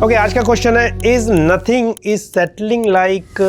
Okay, आज का question है is nothing is settling like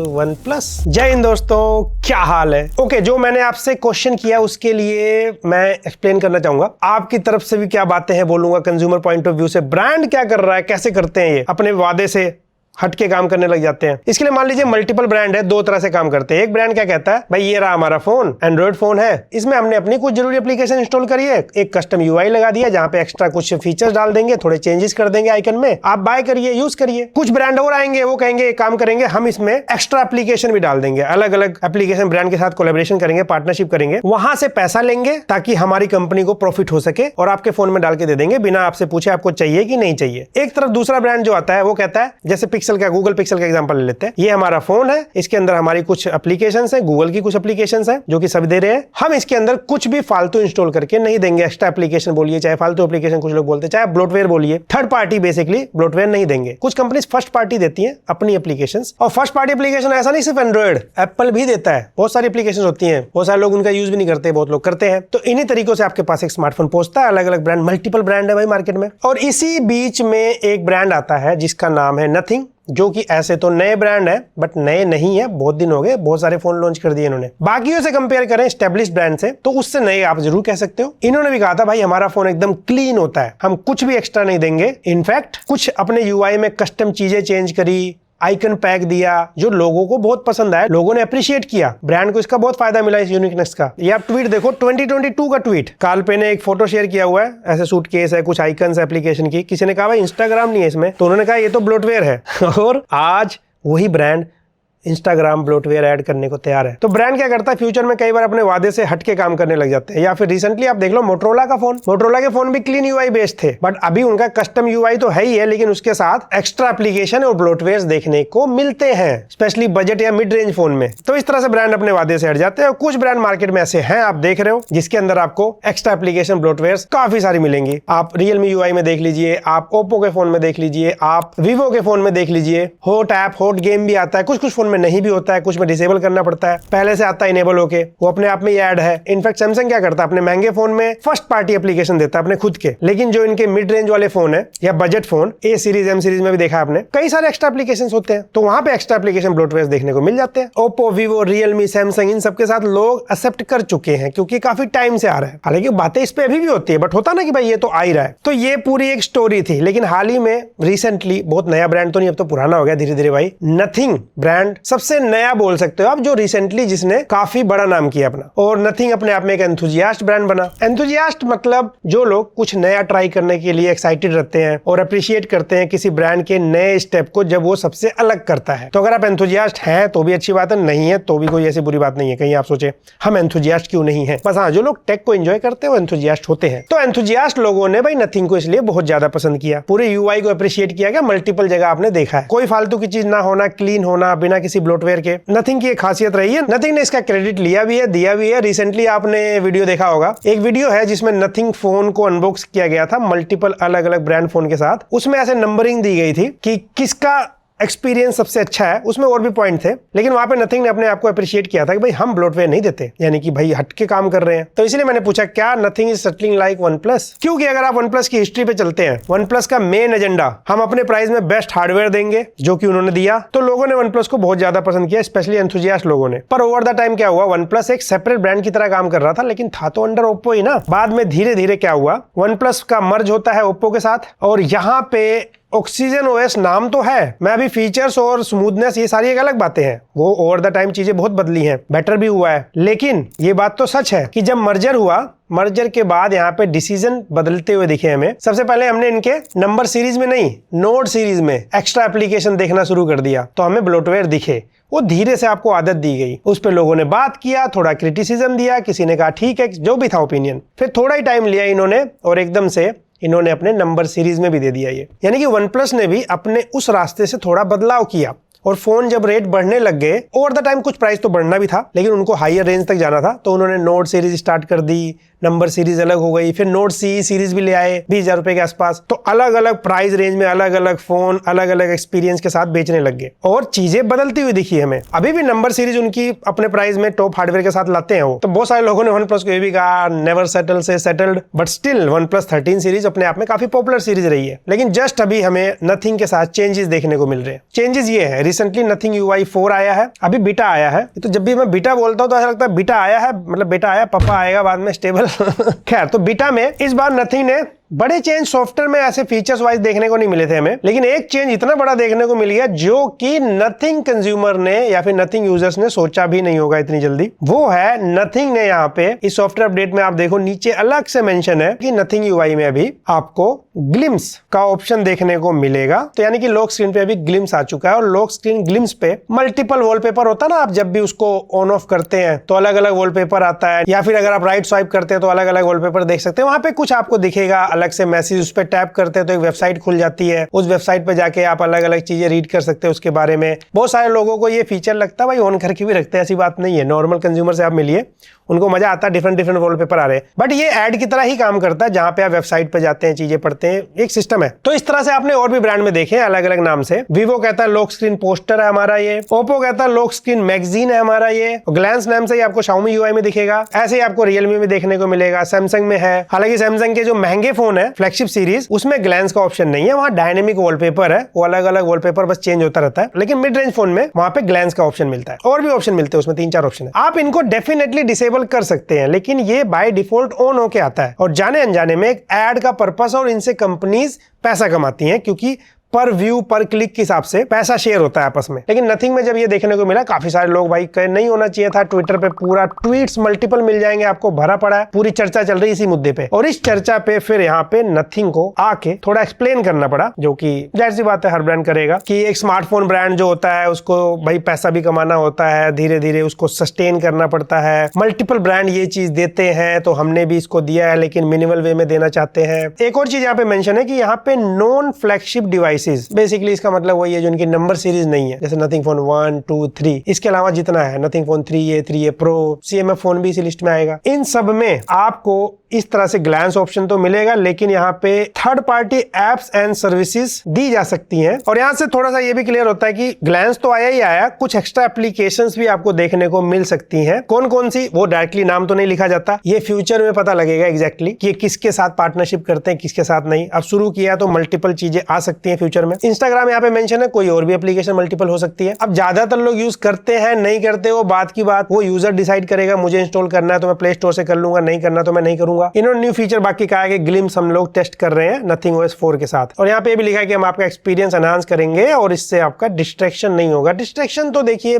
one plus. जय हिंद दोस्तों, क्या हाल है? ओके, जो मैंने आपसे क्वेश्चन किया उसके लिए मैं एक्सप्लेन करना चाहूंगा। आपकी तरफ से भी क्या बातें हैं बोलूंगा, कंज्यूमर पॉइंट ऑफ व्यू से ब्रांड क्या कर रहा है, कैसे करते हैं ये अपने वादे से हट के काम करने लग जाते हैं। इसके लिए मान लीजिए मल्टीपल ब्रांड है, दो तरह से काम करते हैं। एक ब्रांड क्या कहता है, भाई ये रहा हमारा फोन, एंड्रॉइड फोन है, इसमें हमने अपनी कुछ जरूरी एप्लीकेशन इंस्टॉल करी है, एक कस्टम यूआई लगा दिया जहां पे एक्स्ट्रा कुछ फीचर्स डाल देंगे, थोड़े चेंजेस कर देंगे आइकन में, आप बाय करिए, यूज करिए। कुछ ब्रांड और आएंगे, वो कहेंगे एक काम करेंगे, हम इसमें एक्स्ट्रा एप्लीकेशन भी डाल देंगे, अलग अलग एप्लीकेशन ब्रांड के साथ कोलैबोरेशन करेंगे, पार्टनरशिप करेंगे, वहां से पैसा लेंगे ताकि हमारी कंपनी को प्रॉफिट हो सके और आपके फोन में डाल के दे देंगे बिना आपसे पूछे आपको चाहिए कि नहीं चाहिए। एक तरफ दूसरा ब्रांड जो आता है वो कहता है, जैसे पिक्सल का, गूगल पिक्सल एग्जांपल ले लेते हैं, ये हमारा फोन है, इसके अंदर हमारी कुछ एप्लीकेशंस हैं, गूगल की कुछ एप्लीकेशंस हैं जो कि सब दे रहे हैं, हम इसके अंदर कुछ भी फालतू इंस्टॉल करके नहीं देंगे। एक्स्ट्रा एप्लीकेशन बोलिए, चाहे फालतू एप्लीकेशन कुछ लोग बोलते हैं, चाहे ब्लोटवेयर बोलिए, थर्ड पार्टी बेसिकली ब्लोटवेयर नहीं देंगे। कुछ कंपनीज फर्स्ट पार्टी देती हैं अपनी एप्लीकेशंस, और फर्स्ट पार्टी एप्लीकेशन ऐसा नहीं सिर्फ एंड्रॉइड, एप्पल भी देता है, बहुत सारी एप्लीकेशन होती हैं, बहुत सारे लोग उनका यूज भी नहीं करते, बहुत लोग करते हैं। तो इन्हीं तरीकों से आपके पास एक स्मार्टफोन पहुंचता है, अलग अलग ब्रांड, मल्टीपल ब्रांड है भाई मार्केट में। और इसी बीच में एक ब्रांड आता है जिसका नाम है नथिंग, जो कि ऐसे तो नए ब्रांड है बट नए नहीं है, बहुत दिन हो गए, बहुत सारे फोन लॉन्च कर दिए इन्होंने। बाकियों से कंपेयर करें एस्टेब्लिश्ड ब्रांड से तो उससे नए आप जरूर कह सकते हो। इन्होंने भी कहा था भाई हमारा फोन एकदम क्लीन होता है, हम कुछ भी एक्स्ट्रा नहीं देंगे, इनफैक्ट कुछ अपने यूआई में कस्टम चीजें चेंज करी, आइकन पैक दिया जो लोगों को बहुत पसंद आया, लोगों ने अप्रिशिएट किया, ब्रांड को इसका बहुत फायदा मिला इस यूनिकनेस का। ये आप ट्वीट देखो, 2022 का ट्वीट, कार्लपे ने एक फोटो शेयर किया हुआ है, ऐसे सूटकेस है, कुछ आइकन्स एप्लीकेशन की, किसी ने कहा भाई इंस्टाग्राम नहीं है इसमें, तो उन्होंने कहा ये तो ब्लोटवेयर है और आज वही ब्रांड इंस्टाग्राम ब्लोटवेयर ऐड करने को तैयार है। तो ब्रांड क्या करता है, फ्यूचर में कई बार अपने वादे से हट के काम करने लग जाते हैं। या फिर रिसेंटली आप देख लो मोटरोला का फोन, मोटरोला के फोन भी क्लीन यूआई बेस्ड थे, बट अभी उनका कस्टम यूआई तो है ही है, लेकिन उसके साथ एक्स्ट्रा एप्लीकेशन और ब्लोटवेयर देखने को मिलते हैं, स्पेशली बजट या मिड रेंज फोन में। तो इस तरह से ब्रांड अपने वादे से हट जाते हैं। और कुछ ब्रांड मार्केट में ऐसे हैं, आप देख रहे हो, जिसके अंदर आपको एक्स्ट्रा एप्लीकेशन ब्लोटवेयर काफी सारी मिलेंगी। आप रियलमी यूआई में देख लीजिए, आप ओप्पो के फोन में देख लीजिए, आप वीवो के फोन में देख लीजिए, हॉट ऐप, हॉट गेम भी आता है, कुछ कुछ फोन में नहीं भी होता है, कुछ में डिसेबल करना पड़ता है, पहले से आता है इनेबल होके, वो अपने आप में ये ऐड है। इनफैक्ट सैमसंग क्या करता है, अपने महंगे फोन में फर्स्ट पार्टी एप्लीकेशन देता है अपने खुद के, लेकिन जो इनके मिड रेंज वाले फोन है या बजट फोन, ए सीरीज, एम सीरीज में भी देखा आपने, कई सारे एक्स्ट्रा एप्लीकेशन होते हैं, तो वहां पे एक्स्ट्रा एप्लीकेशन ब्लोटवेयर देखने को मिल जाते हैं। ओप्पो, वीवो, रियलमी, सैमसंग, इन सबके साथ लोग एक्सेप्ट कर चुके हैं क्योंकि काफी टाइम से आ रहा है। हालांकि बातें इस पे अभी भी होती है, बट होता ना कि भाई ये तो आ ही रहा है। तो ये पूरी एक स्टोरी थी, लेकिन हाल ही में रिसेंटली, बहुत नया ब्रांड तो नहीं, अब तो पुराना हो गया धीरे धीरे भाई, नथिंग ब्रांड सबसे नया बोल सकते हो आप, जो रिसेंटली जिसने काफी बड़ा नाम किया अपना। और नथिंग अपने आप में एक एंथुजियास्ट ब्रांड बना। एंथुजियास्ट मतलब जो लोग कुछ नया ट्राई करने के लिए एक्साइटेड रहते हैं और अप्रिशिएट करते हैं किसी ब्रांड के नए स्टेप को जब वो सबसे अलग करता है। तो अगर आप एंथुजियास्ट हैं तो भी अच्छी बात है, नहीं है तो भी कोई ऐसी बुरी बात नहीं है। कहीं आप सोचे हम एंथुजियास्ट क्यों नहीं है, बस हाँ, जो लोग टेक को एंजॉय करते हैं वो एंथुजियास्ट होते हैं। तो एंथुजियास्ट लोगों ने भाई नथिंग को इसलिए बहुत ज्यादा पसंद किया, पूरे यूआई को अप्रिशिएट किया गया, मल्टीपल जगह आपने देखा है, कोई फालतू की चीज ना होना, क्लीन होना, बिना किसी ब्लोटवेयर के, नथिंग की एक खासियत रही है। नथिंग ने इसका क्रेडिट लिया भी है, दिया भी है। रिसेंटली आपने वीडियो देखा होगा, एक वीडियो है जिसमें नथिंग फोन को अनबॉक्स किया गया था मल्टीपल अलग अलग ब्रांड फोन के साथ, उसमें ऐसे नंबरिंग दी गई थी कि किसका एक्सपीरियंस सबसे अच्छा है, उसमें और भी पॉइंट थे, लेकिन वहां पे नथिंग ने अपने आप को अप्रिशिएट किया था कि भाई हम ब्लोटवेयर नहीं देते, यानी कि भाई हट के काम कर रहे हैं। तो इसलिए मैंने पूछा क्या nothing is settling like one plus, क्योंकि अगर आप वन प्लस की हिस्ट्री पे चलते हैं, वन प्लस का मेन एजेंडा, हम अपने प्राइस में बेस्ट हार्डवेयर देंगे, जो कि उन्होंने दिया, तो लोगों ने वन प्लस को बहुत ज्यादा पसंद किया, स्पेशली एंथुजियास्ट लोगों ने। पर ओवर द टाइम क्या हुआ, वन प्लस एक सेपरेट ब्रांड की तरह काम कर रहा था, लेकिन था तो अंडर ओप्पो ही ना। बाद में धीरे धीरे क्या हुआ, वन प्लस का मर्ज होता है ओप्पो के साथ, और यहाँ पे ऑक्सीजन ओएस नाम तो है, मैं अभी फीचर्स और स्मूथनेस ये सारी एक अलग बातें हैं, वो ओवर द टाइम चीजें बहुत बदली हैं, बेटर भी हुआ है। लेकिन ये बात तो सच है कि जब मर्जर हुआ, मर्जर के बाद यहाँ पे डिसीजन बदलते हुए दिखे हमें। सबसे पहले हमने इनके नंबर सीरीज में नहीं, नोड सीरीज में एक्स्ट्रा एप्लीकेशन देखना शुरू कर दिया, तो हमें ब्लोटवेयर दिखे, वो धीरे से आपको आदत दी गई, उस पे लोगों ने बात किया, थोड़ा क्रिटिसिज्म दिया, किसी ने कहा ठीक है, जो भी था ओपिनियन, फिर थोड़ा ही टाइम लिया इन्होंने और एकदम से इन्होंने अपने नंबर सीरीज में भी दे दिया ये। यानी कि वन प्लस ने भी अपने उस रास्ते से थोड़ा बदलाव किया, और फोन जब रेट बढ़ने लग गए, ओवर द टाइम कुछ प्राइस तो बढ़ना भी था, लेकिन उनको हायर रेंज तक जाना था, तो उन्होंने नोट सीरीज स्टार्ट कर दी, नंबर सीरीज अलग हो गई, फिर नोट सी सीरीज भी ले आए 20,000 रुपए के आसपास। तो अलग अलग प्राइस रेंज में अलग अलग फोन अलग अलग एक्सपीरियंस के साथ बेचने लग गए और चीजें बदलती हुई दिखी हमें। अभी भी नंबर सीरीज उनकी अपने प्राइस में टॉप हार्डवेयर के साथ लाते हैं वो। तो बहुत सारे लोगों ने वन प्लस को ये भी कहा नेवर सेटल से settled, but still one plus 13 series अपने आप में काफी पॉपुलर सीरीज रही है। लेकिन जस्ट अभी हमें नथिंग के साथ चेंजेस देखने को मिल रहे हैं। चेंजेस ये है, रिसेंटली नथिंग UI 4 आया है, अभी बीटा आया है। तो जब भी मैं बीटा बोलता हूँ तो ऐसा लगता है बीटा आया है मतलब बेटा आया, पापा आएगा बाद में स्टेबल। खैर, तो बीटा में इस बार नथिंग ने बड़े चेंज सॉफ्टवेयर में ऐसे फीचर्स वाइज देखने को नहीं मिले थे हमें, लेकिन एक चेंज इतना बड़ा देखने को मिल गया जो कि नथिंग कंज्यूमर ने या फिर नथिंग यूजर्स ने सोचा भी नहीं होगा इतनी जल्दी। वो है नथिंग ने यहाँ पे इस सॉफ्टवेयर अपडेट में आप देखो नीचे अलग से मेंशन है कि नथिंग UI में अभी आपको ग्लिम्स का ऑप्शन देखने को मिलेगा। तो यानी कि लॉक स्क्रीन पे अभी ग्लिम्स आ चुका है और लॉक स्क्रीन ग्लिम्स पे मल्टीपल वॉलपेपर होता है ना, आप जब भी उसको ऑन ऑफ करते हैं तो अलग अलग वॉलपेपर आता है, या फिर अगर आप राइट स्वाइप करते हैं तो अलग अलग वॉलपेपर देख सकते हैं। वहां पे कुछ आपको दिखेगा अलग से मैसेज, उस पर टैप करते हैं तो एक वेबसाइट खुल जाती है, उस वेबसाइट पे जाके आप अलग अलग चीजें रीड कर सकते हैं उसके बारे में। बहुत सारे लोगों को ये फीचर लगता है भाई ऑन करके भी रखते हैं, ऐसी बात नहीं है। नॉर्मल कंज्यूमर से आप मिलिए, उनको मजा आता है, डिफरेंट डिफरेंट वॉलपेपर आ रहे हैं, बट ये ऐड की तरह ही काम करता है जहां पे आप वेबसाइट पे जाते हैं, चीजें पढ़ते हैं, एक सिस्टम है। तो इस तरह से आपने और भी ब्रांड में देखे अलग अलग नाम से। वीवो कहता है लॉक स्क्रीन पोस्टर है हमारा ये, ओप्पो कहता है लॉक स्क्रीन मैगजीन है हमारा ये, ग्लैंस नाम से ही आपको Xiaomi UI में दिखेगा, ऐसे ही आपको रियलमी में देखने को मिलेगा, सैमसंग में है। हालांकि सैमसंग के जो महंगे फोन है फ्लैगशिप सीरीज उसमें ग्लैंस का ऑप्शन नहीं है, वहां डायनेमिक वॉलपेपर है, वो अलग अलग वॉलपेपर बस चेंज होता रहता है। लेकिन मिड रेंज फोन में वहां पे ग्लैंस का ऑप्शन मिलता है, और भी ऑप्शन मिलते हैं उसमें 3-4 ऑप्शन है। आप इनको डेफिनेटली डिसेबल कर सकते हैं, लेकिन ये बाय डिफॉल्ट ऑन होके आता है और जाने अनजाने में एक ऐड का पर्पस और इनसे कंपनीज पैसा कमाती हैं, क्योंकि पर व्यू पर क्लिक के हिसाब से पैसा शेयर होता है आपस में। लेकिन नथिंग में जब ये देखने को मिला, काफी सारे लोग भाई कहे नहीं होना चाहिए था, ट्विटर पे पूरा ट्वीट्स मल्टीपल मिल जाएंगे आपको, भरा पड़ा है, पूरी चर्चा चल रही इसी मुद्दे पे। और इस चर्चा पे फिर यहाँ पे नथिंग को आके थोड़ा एक्सप्लेन करना पड़ा, जो कि जाहिर सी बात है हर ब्रांड करेगा, कि एक स्मार्टफोन ब्रांड जो होता है उसको भाई पैसा भी कमाना होता है, धीरे धीरे उसको सस्टेन करना पड़ता है। मल्टीपल ब्रांड ये चीज देते हैं तो हमने भी इसको दिया है, लेकिन मिनिमल वे में देना चाहते हैं। एक और चीज यहाँ पे मेंशन है कि यहाँ पे नॉन फ्लैगशिप डिवाइसेस, बेसिकली इसका मतलब वही है जो इनकी नंबर सीरीज नहीं है, जैसे नथिंग फोन 1, 2, 3, इसके अलावा जितना है nothing phone 3A, 3A Pro, CMF phone भी इसी लिस्ट में आएगा। इन सब में आपको इस तरह से ग्लैंस ऑप्शन तो मिलेगा, लेकिन यहाँ पे third party apps and services दी जा सकती हैं। और यहाँ से थोड़ा सा ये भी क्लियर होता है कि ग्लैंस तो आया ही आया, कुछ एक्स्ट्रा एप्लीकेशंस भी आपको देखने को मिल सकती हैं। कौन कौन सी वो डायरेक्टली नाम तो नहीं लिखा जाता, ये फ्यूचर में पता लगेगा एग्जैक्टली कि ये किसके साथ पार्टनरशिप करते हैं, किसके साथ नहीं। अब शुरू किया तो मल्टीपल चीजें आ सकती हैं फ्यूचर में। इंस्टाग्राम यहाँ पे मेंशन है, कोई और भी एप्लीकेशन मल्टीपल हो सकती है। अब ज्यादातर लोग यूज करते हैं नहीं करते वो बात की बात, वो यूजर डिसाइड करेगा। मुझे इंस्टॉल करना है तो मैं प्ले स्टोर से कर लूंगा, नहीं करना तो मैं नहीं करूंगा। इन्होंने न्यू फीचर बाकी कहा है कि ग्लिम्स हम लोग टेस्ट कर रहे हैं नथिंग OS 4 के साथ, और यहाँ पे भी लिखा है कि हम आपका एक्सपीरियंस एनहांस करेंगे और इससे आपका डिस्ट्रैक्शन नहीं होगा। डिस्ट्रैक्शन तो देखिए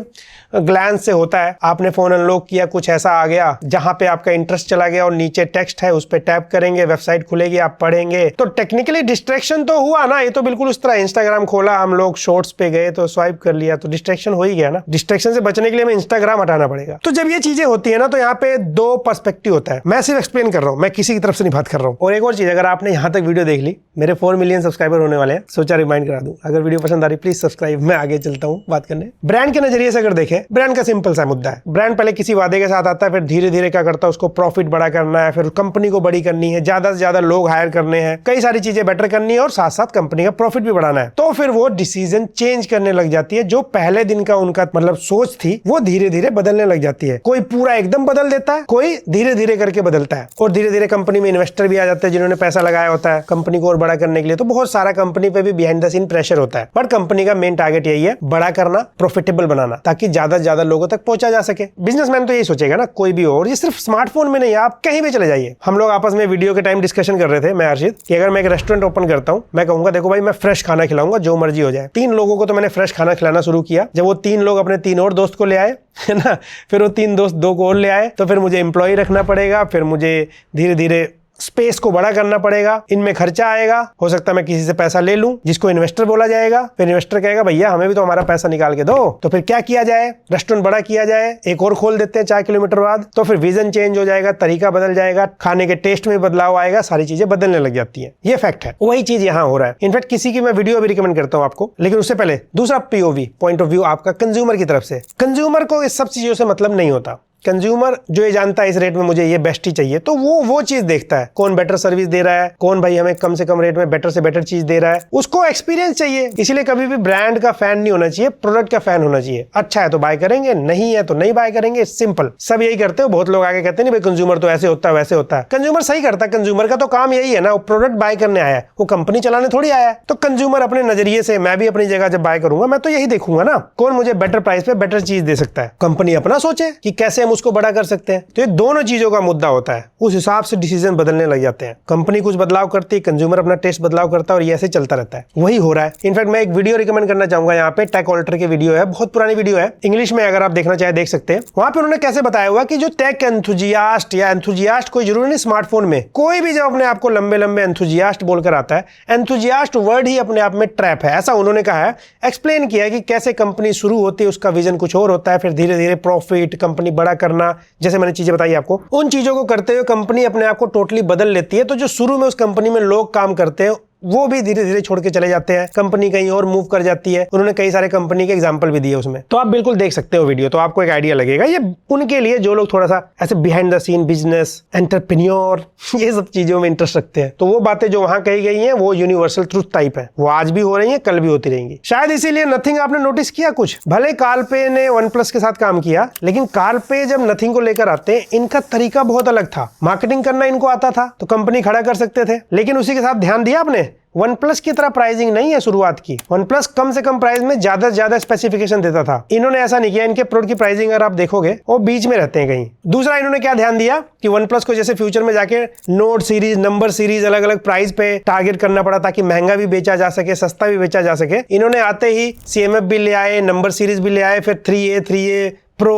ग्लैंस से होता है, आपने फोन अनलॉक किया, कुछ ऐसा आ गया जहां पे आपका इंटरेस्ट चला गया और नीचे टेक्स्ट है, उस पर टैप करेंगे, वेबसाइट खुलेगी, आप पढ़ेंगे, तो टेक्निकली डिस्ट्रैक्शन तो हुआ ना। ये तो बिल्कुल उस तरह इंस्टाग्राम खोला, हम लोग शॉर्ट्स पे गए तो स्वाइप कर लिया, तो डिस्ट्रैक्शन हो ही गया ना। डिस्ट्रैक्शन से बचने के लिए हमें इंस्टाग्राम हटाना पड़ेगा। तो जब ये चीजें होती है ना, तो यहाँ पे दो पर्सपेक्टिव होता है। मैं सिर्फ एक्सप्लेन कर रहा हूँ, मैं किसी की तरफ से नहीं बात कर रहा हूँ। और एक और चीज, अगर आपने यहाँ तक वीडियो देख ली, मेरे 4 मिलियन सब्सक्राइबर होने वाले हैं, सोचा रिमाइंड करा दूं, अगर वीडियो पसंद आ रही प्लीज सब्सक्राइब। मैं आगे चलता हूँ बात करने। ब्रांड के नजरिए से अगर देखें, ब्रांड का सिंपल सा मुद्दा है, ब्रांड पहले किसी वादे के साथ आता है, फिर धीरे धीरे क्या करता है, उसको प्रॉफिट बड़ा करना है, फिर कंपनी को बड़ी करनी है, ज्यादा से ज्यादा लोग हायर करने हैं, कई सारी चीजें बेटर करनी है और साथ साथ कंपनी का प्रॉफिट भी बढ़ाना है। तो फिर वो डिसीजन चेंज करने लग जाती है। जो पहले दिन का उनका मतलब सोच थी, वो धीरे धीरे बदलने लग जाती है। कोई पूरा एकदम बदल देता है, कोई धीरे धीरे करके बदलता है, और धीरे धीरे कंपनी में इन्वेस्टर भी आ जाते हैं जिन्होंने पैसा लगाया होता है कंपनी को और बड़ा करने के लिए। तो बहुत सारा कंपनी पे भी बिहाइंड द सीन प्रेशर होता है, बट कंपनी का मेन टारगेट यही है, बड़ा करना, प्रॉफिटेबल बनाना, ताकि ज्यादा से ज्यादा लोगों तक पहुंचा जा सके। बिजनेसमैन तो यही सोचेगा ना, कोई भी हो। और ये सिर्फ स्मार्टफोन में नहीं, आप कहीं भी चले जाइए। हम लोग आपस में वीडियो के टाइम डिस्कशन कर रहे थे, मैं अर्शित, कि अगर मैं एक रेस्टोरेंट ओपन करता हूं, मैं कहूंगा देखो भाई मैं फ्रेश खाना खिलाऊंगा, जो मर्जी हो जाए। 3 लोगों को तो मैंने फ्रेश खाना खिलाना शुरू किया। जब वो 3 लोग अपने 3 और दोस्त को ले आए, है ना, फिर वो 3 दोस्त 2 को और ले आए, तो फिर मुझे एम्प्लॉय रखना पड़ेगा, फिर मुझे धीरे धीरे स्पेस को बड़ा करना पड़ेगा, इनमें खर्चा आएगा, हो सकता है मैं किसी से पैसा ले लूं जिसको इन्वेस्टर बोला जाएगा, फिर इन्वेस्टर कहेगा भैया हमें भी तो हमारा पैसा निकाल के दो, तो फिर क्या किया जाए, रेस्टोरेंट बड़ा किया जाए, एक और खोल देते हैं 4 किलोमीटर बाद, तो फिर विजन चेंज हो जाएगा, तरीका बदल जाएगा, खाने के टेस्ट में बदलाव आएगा, सारी चीजें बदलने लग जाती है। ये फैक्ट है, वही चीज यहाँ हो रहा है। इनफैक्ट किसी की मैं वीडियो भी रिकमेंड करता हूँ आपको, लेकिन उससे पहले दूसरा पीओवी पॉइंट ऑफ व्यू आपका कंज्यूमर की तरफ से। कंज्यूमर को इस सब चीजों से मतलब नहीं होता। कंज्यूमर जो ये जानता है इस रेट में मुझे ये बेस्ट ही चाहिए, तो वो चीज देखता है, कौन बेटर सर्विस दे रहा है, कौन भाई हमें कम से कम रेट में बेटर से बेटर चीज दे रहा है, उसको एक्सपीरियंस चाहिए। इसीलिए कभी भी ब्रांड का फैन नहीं होना चाहिए, प्रोडक्ट का फैन होना चाहिए। अच्छा है तो बाय करेंगे, नहीं है तो नहीं बाय करेंगे, सिंपल। सब यही करते हो। बहुत लोग आगे कहते हैं नहीं भाई कंज्यूमर तो ऐसे होता है वैसे होता है। कंज्यूमर सही करता है, कंज्यूमर का तो काम यही है ना, वो प्रोडक्ट बाय करने आया है, वो कंपनी चलाने थोड़ी आया है। तो कंज्यूमर अपने नजरिए से, मैं भी अपनी जगह जब बाय करूंगा मैं तो यही देखूंगा ना, कौन मुझे बेटर प्राइस पे बेटर चीज दे सकता है। कंपनी अपना सोचे कि कैसे हम उसको बड़ा कर सकते हैं। तो ये दोनों चीजों का मुद्दा होता है, उस हिसाब से डिसीजन बदलने लग जाते हैं। कंपनी कुछ बदलाव करती है, कंज्यूमर अपना टेस्ट बदलाव करता है, और ये ऐसे चलता रहता है। वही हो रहा है। इनफैक्ट मैं एक वीडियो रिकमेंड करना चाहूंगा यहाँ पे, टेक ऑल्टर की वीडियो है, बहुत पुरानी वीडियो है, इंग्लिश में अगर आप देखना चाहे देख सकते हैं। वहां पे उन्होंने कैसे बताया हुआ कि जो टेक एंथुजियास्ट या एंथुजियास्ट कोई जरूरी नहीं, स्मार्टफोन में कोई भी जब अपने आप को लंबे लंबे एंथुजियास्ट बोलकर आता है, एंथुजियास्ट वर्ड ही अपने आप में ट्रैप है, ऐसा उन्होंने कहा है। एक्सप्लेन किया कि कैसे कंपनी शुरू होती है, उसका विजन कुछ और होता है, फिर धीरे धीरे प्रॉफिट, कंपनी बड़ा करना, जैसे मैंने चीजें बताई आपको, उन चीजों को करते हुए कंपनी अपने आप को टोटली बदल लेती है। तो जो शुरू में उस कंपनी में लोग काम करते हैं वो भी धीरे धीरे छोड़ के चले जाते हैं, कंपनी कहीं और मूव कर जाती है। उन्होंने कई सारे कंपनी के एग्जांपल भी दिए उसमें, तो आप बिल्कुल देख सकते हो वीडियो, तो आपको एक आइडिया लगेगा। ये उनके लिए जो लोग थोड़ा सा ऐसे behind the scene business, entrepreneur, ये सब चीजों में इंटरेस्ट रखते हैं। तो वो बातें जो वहां कही गई हैं वो यूनिवर्सल ट्रूथ टाइप है, वो आज भी हो रही है, कल भी होती रहेंगी। शायद इसीलिए नथिंग आपने नोटिस किया, कुछ भले कार्लपे ने OnePlus के साथ काम किया, लेकिन कार्लपे जब नथिंग को लेकर आते हैं, इनका तरीका बहुत अलग था। मार्केटिंग करना इनको आता था तो कंपनी खड़ा कर सकते थे, लेकिन उसी के साथ ध्यान दिया आपने, OnePlus की तरह प्राइसिंग नहीं है शुरुआत की। OnePlus कम से कम प्राइस में ज्यादा से ज्यादा स्पेसिफिकेशन देता था, इन्होंने ऐसा नहीं किया। इनके प्रोडक्ट की प्राइसिंग अगर आप देखोगे वो बीच में रहते हैं कहीं। दूसरा इन्होंने क्या ध्यान दिया कि OnePlus को जैसे फ्यूचर में जाके नोट सीरीज, नंबर सीरीज अलग अलग प्राइस पे टारगेट करना पड़ा ताकि महंगा भी बेचा जा सके, सस्ता भी बेचा जा सके। इन्होंने आते ही CMF भी ले आए, नंबर सीरीज भी ले आए, फिर 3A, 3A Pro,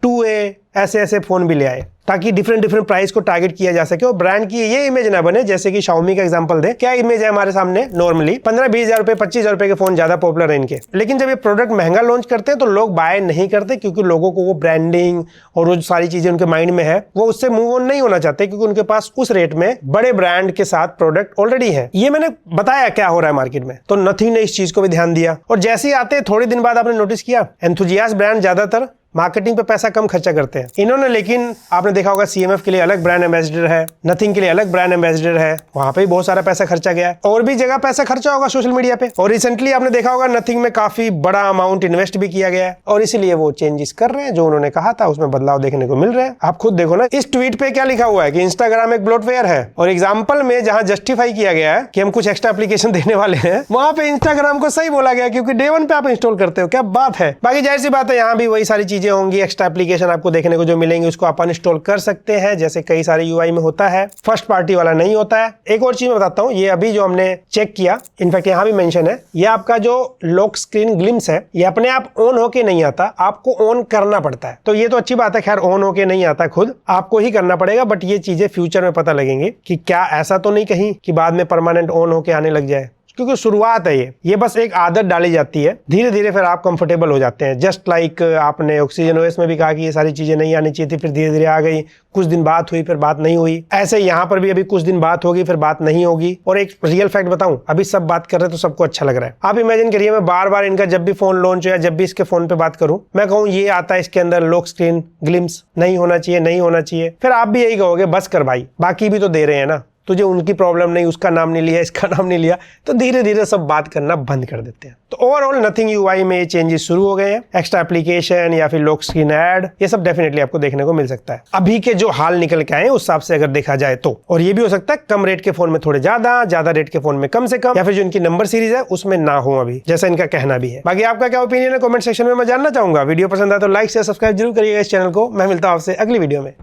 2A, ऐसे फोन भी ले आए ताकि डिफरेंट प्राइस को टारगेट किया जा सके और ब्रांड की ये इमेज ना बने जैसे कि Xiaomi का एग्जांपल दे। क्या इमेज है हमारे सामने, नॉर्मली 15-20 हजार रुपए, 25 हजार रुपए के फोन ज्यादा पॉपुलर है इनके। लेकिन जब ये प्रोडक्ट महंगा लॉन्च करते हैं तो लोग बाय नहीं करते, क्योंकि लोगों को वो ब्रांडिंग और वो सारी चीजें उनके माइंड में है, वो उससे मूव ऑन नहीं होना चाहते, क्योंकि उनके पास उस रेट में बड़े ब्रांड के साथ प्रोडक्ट ऑलरेडी है। ये मैंने बताया क्या हो रहा है मार्केट में। तो नथिंग ने इस चीज को भी ध्यान दिया, और जैसे ही आते थोड़े दिन बाद आपने नोटिस किया एंथुजियास्ट ब्रांड ज्यादातर मार्केटिंग पे पैसा कम खर्चा करते हैं। इन्होंने, लेकिन आपने देखा होगा CMF के लिए अलग ब्रांड एम्बेसडर है, नथिंग के लिए अलग ब्रांड एम्बेसडर है, वहां पे भी बहुत सारा पैसा खर्चा गया है, और भी जगह पैसा खर्चा होगा सोशल मीडिया पे। और रिसेंटली आपने देखा होगा नथिंग में काफी बड़ा अमाउंट इन्वेस्ट भी किया गया है, और इसीलिए वो चेंजेस कर रहे हैं जो उन्होंने कहा था, उसमें बदलाव देखने को मिल रहे हैं। आप खुद देखो ना, इस ट्वीट पे क्या लिखा हुआ है कि इंस्टाग्राम एक ब्लोटवेयर है, और एग्जाम्पल में जहां जस्टिफाई किया गया है कि हम कुछ एक्स्ट्रा एप्लीकेशन देने वाले हैं, वहां पे इंस्टाग्राम को सही बोला गया, क्योंकि डे 1 पे आप इंस्टॉल करते हो। क्या बात है। बाकी जाहिर सी बात है यहाँ भी वही सारी चीजें होंगी, एक्स्ट्रा एप्लीकेशन आपको देखने को जो मिलेंगे उसको आप अनइंस्टॉल कर सकते हैं, जैसे कई सारे UI में होता है, फर्स्ट पार्टी वाला नहीं होता है। एक और चीज मैं बताता हूँ, ये अभी जो हमने चेक किया, इनफैक्ट यहाँ भी मेंशन है, ये आपका जो लॉक स्क्रीन ग्लिम्स है, ये अपने आप ऑन होके नहीं आता, आपको ऑन करना पड़ता है। तो ये तो अच्छी बात है, खैर ऑन होके नहीं आता, खुद आपको ही करना पड़ेगा। बट ये चीजें फ्यूचर में पता लगेंगे कि क्या ऐसा तो नहीं कहीं कि बाद में परमानेंट ऑन होके आने लग जाए, क्योंकि शुरुआत है ये बस एक आदत डाली जाती है, धीरे धीरे फिर आप कंफर्टेबल हो जाते हैं। जस्ट लाइक आपने ऑक्सीजन OS में भी कहा कि ये सारी चीजें नहीं आनी चाहिए थी, फिर धीरे धीरे आ गई, कुछ दिन बात हुई, फिर बात नहीं हुई। ऐसे यहाँ पर भी अभी कुछ दिन बात होगी, फिर बात नहीं होगी। और एक रियल फैक्ट बताऊं, अभी सब बात कर रहे हैं तो सबको अच्छा लग रहा है। आप इमेजिन करिए, मैं बार बार इनका जब भी फोन लॉन्च हो या जब भी इसके फोन पे बात करूं, मैं कहूं ये आता है इसके अंदर लॉक स्क्रीन ग्लिम्स, नहीं होना चाहिए, नहीं होना चाहिए, फिर आप भी यही कहोगे बस कर भाई, बाकी भी तो दे रहे हैं ना, तुझे उनकी प्रॉब्लम नहीं, उसका नाम नहीं लिया, इसका नाम नहीं लिया, तो धीरे धीरे सब बात करना बंद कर देते हैं। तो ओवरऑल नथिंग UI में ये चेंजेस शुरू हो गए हैं, एक्स्ट्रा एप्लीकेशन या फिर लॉक स्क्रीन ऐड, ये सब डेफिनेटली आपको देखने को मिल सकता है अभी के जो हाल निकल के आए उस हिसाब से अगर देखा जाए तो। और ये भी हो सकता है कम रेट के फोन में थोड़े ज्यादा रेट के फोन में कम से कम, या फिर जो इनकी नंबर सीरीज है उसमें ना हो अभी, जैसा इनका कहना भी है। बाकी आपका क्या ओपिनियन है कमेंट सेक्शन में मैं जानना चाहूंगा। वीडियो पसंद आए तो लाइक से सब्सक्राइब जरूर करिएगा इस चैनल को। मैं मिलता हूं आपसे अगली वीडियो में।